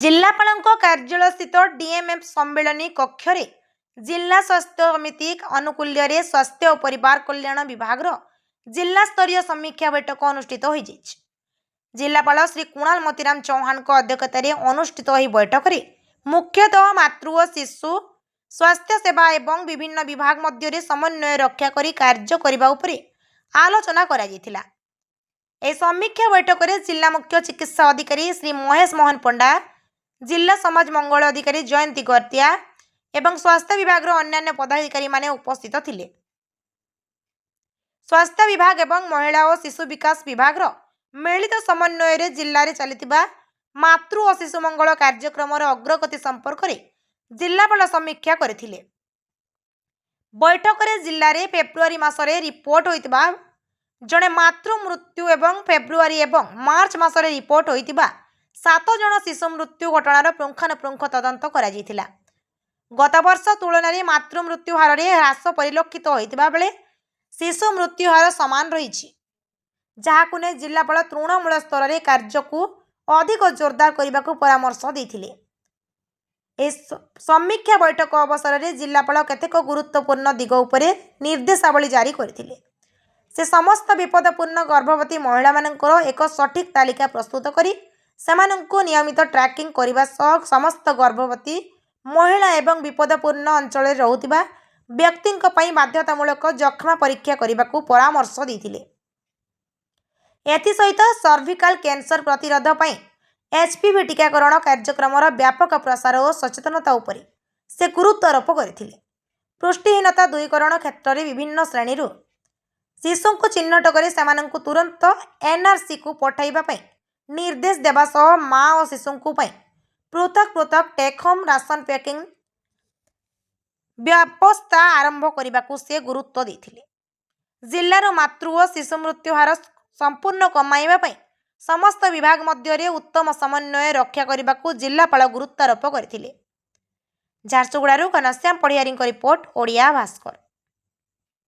जिलापालଙ୍କ କାର୍ଯ୍ୟାଳୟ ସ୍ଥିତ ଡିଏମ୍ଏଫ୍ ସମ୍ମିଳନୀ କକ୍ଷରେ ଜିଲ୍ଲା ସ୍ୱାସ୍ଥ୍ୟ ସମିତି ଆନୁକୂଲ୍ୟରେ ସ୍ୱାସ୍ଥ୍ୟ ଓ ପରିବାର କଲ୍ୟାଣ ବିଭାଗର ଜିଲ୍ଲା ସ୍ତରୀୟ ସମୀକ୍ଷା ବୈଠକ ଅନୁଷ୍ଠିତ ହୋଇଯାଇଛି। ଜିଲ୍ଲାପାଳ ଶ୍ରୀ କୁଣାଲ ମତିରାମ ଚୌହାନଙ୍କ ଅଧ୍ୟକ୍ଷତାରେ ଅନୁଷ୍ଠିତ ଏହି ବୈଠକରେ ମୁଖ୍ୟତଃ ମାତୃ ଓ ଶିଶୁ ସ୍ୱାସ୍ଥ୍ୟ ସେବା ଏବଂ ବିଭିନ୍ନ ବିଭାଗ ମଧ୍ୟରେ ସମନ୍ୱୟ ରକ୍ଷା କରି କାର୍ଯ୍ୟ କରିବା ଉପରେ ଆଲୋଚନା କରାଯାଇଥିଲା। ଏହି ସମୀକ୍ଷା ବୈଠକରେ ଜିଲ୍ଲା ମୁଖ୍ୟ ଚିକିତ୍ସା ଅଧିକାରୀ ଶ୍ରୀ ମହେଶ ମୋହନ ପଣ୍ଡା, जिला समाज मंगल अधिकारी जयंती गर्तिया एवं स्वास्थ्य विभाग अन्यान्य पदाधिकारी माने उपस्थित थिले। स्वास्थ्य विभाग एवं महिला और शिशु विकास विभाग मिलित समन्वय जिले में चलता मातृ और शिशु मंगल कार्यक्रम अग्रगति संपर्क में जिलापाल समीक्षा करथिले। बैठक में जिले में फेब्रुआरी मासरे रिपोर्ट होइतिबा जड़े मातृ मृत्यु एवं फेब्रुआरी एवं मार्च मासरे रिपोर्ट होइतिबा 7 जन शिशु मृत्यु घटनार पुंखानुपुंख तदंत करा जायतिला। गत वर्ष तुलन में मातृ मृत्यु हार में ह्रास परिलक्षित होइतिबा बेले शिशु मृत्यु हार समान रही, जहाकु ने जिलापाल तृणमूल स्तर में कार्य को अधिक जोरदार करने को परामर्श देथिले। समीक्षा बैठक अवसर में जिलापाल केतेक गुरुत्वपूर्ण दिग उपरे निर्देशावली जारी करथिले। से समस्त विपदपूर्ण गर्भवती महिला मानकर एक सठिक तालिका प्रस्तुत करी सेमानंको नियमित ट्रैकिंग करने सह समस्त गर्भवती महिला एवं विपदपूर्ण अंचल रहुतिबा व्यक्तिंक पई बाध्यतामूलक जक्ष्मा परीक्षा करने को परामर्श देथिले। एथिसहित सर्विकल कैंसर प्रतिरोध पई एचपीवी टीकाकरण कार्यक्रम व्यापक प्रसार और सचेतनता उपरे से गुरुत्वारोप करथिले। पुष्टिहीनता दूरीकरण क्षेत्र में विभिन्न श्रेणी शिशु को चिन्हट कर सेमानंको तुरंत एनआरसी को पठाइबा पई निर्देश देवा सह माँ और शिशु पृथक पृथक टेक होम राशन पैकिंग व्यवस्था आरंभ करने को से गुरुत्व देथिले। जिल्लार मातृ और शिशु मृत्यु हार संपूर्ण कमाइबा पई समस्त विभाग मध्य उत्तम समन्वय रक्षा करने को जिलापाल गुरुत्वारोप करथिले। झारसुगुड़ारू घनश्याम पढ़ियारी रिपोर्ट ओडिया भास्कर।